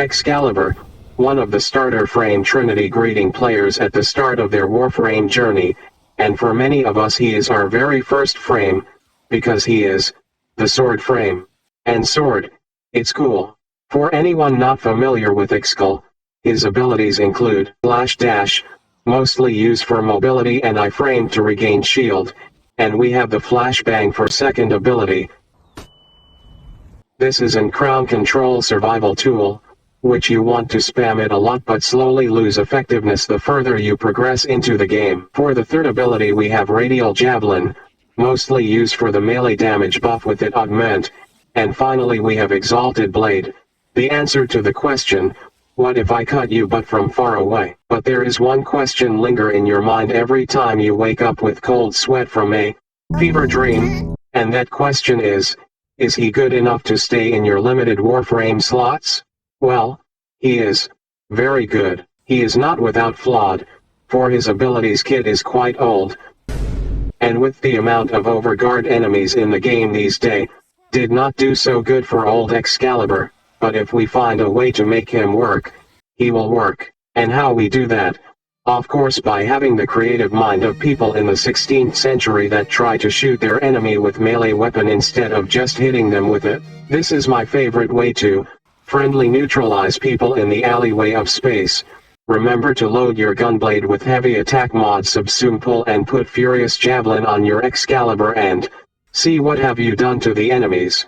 Excalibur, one of the starter frame Trinity greeting players at the start of their Warframe journey, and for many of us he is our very first frame, because he is the sword frame. And sword, it's cool. For anyone not familiar with Excalibur, his abilities include Flash Dash, mostly used for mobility, and iframe to regain shield, and we have the Flashbang for second ability. This is an Crown Control survival tool, which you want to spam it a lot but slowly lose effectiveness the further you progress into the game. For the third ability we have Radial Javelin, mostly used for the melee damage buff with it augment, and finally we have Exalted Blade, the answer to the question, what if I cut you but from far away? But there is one question linger in your mind every time you wake up with cold sweat from a fever dream, and that question is he good enough to stay in your limited Warframe slots? Well, he is very good. He is not without flawed, for his abilities kit is quite old, and with the amount of overguard enemies in the game these days, did not do so good for old Excalibur. But if we find a way to make him work, he will work. And how we do that? Of course by having the creative mind of people in the 16th century that try to shoot their enemy with melee weapon instead of just hitting them with it. This is my favorite way to friendly neutralize people in the alleyway of space. Remember to load your gunblade with heavy attack mod subsume pull and put Furious Javelin on your Excalibur and see what have you done to the enemies.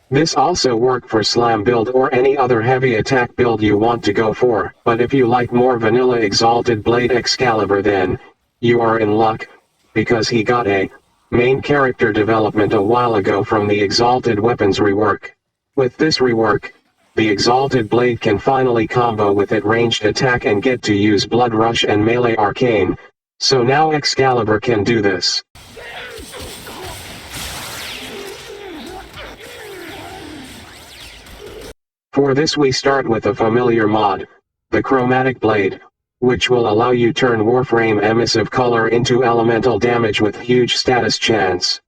This also work for slam build or any other heavy attack build you want to go for, but if you like more vanilla Exalted Blade Excalibur then you are in luck, because he got a main character development a while ago from the Exalted Weapons rework. With this rework, the Exalted Blade can finally combo with it ranged attack and get to use Blood Rush and melee arcane, so now Excalibur can do this. For this we start with a familiar mod, the Chromatic Blade, which will allow you turn Warframe emissive color into elemental damage with huge status chance.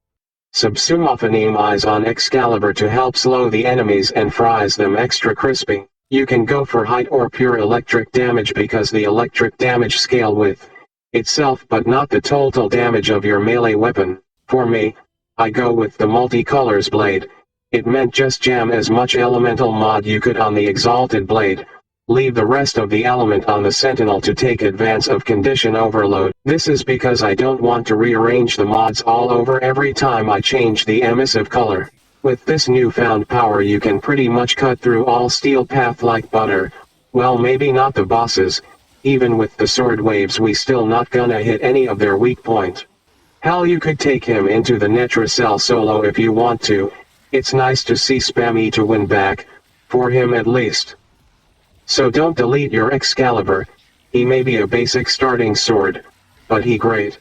Subsume often eyes on Excalibur to help slow the enemies and fries them extra crispy. You can go for height or pure electric damage because the electric damage scale with itself but not the total damage of your melee weapon. For me, I go with the multicolors blade. It meant just jam as much elemental mod you could on the Exalted Blade. Leave the rest of the element on the Sentinel to take advance of condition overload. This is because I don't want to rearrange the mods all over every time I change the emissive color. With this newfound power you can pretty much cut through all steel path like butter. Well, maybe not the bosses. Even with the sword waves we still not gonna hit any of their weak point. Hell, you could take him into the Netracell solo if you want to. It's nice to see Spammy to win back, for him at least. So don't delete your Excalibur. He may be a basic starting sword, but he great.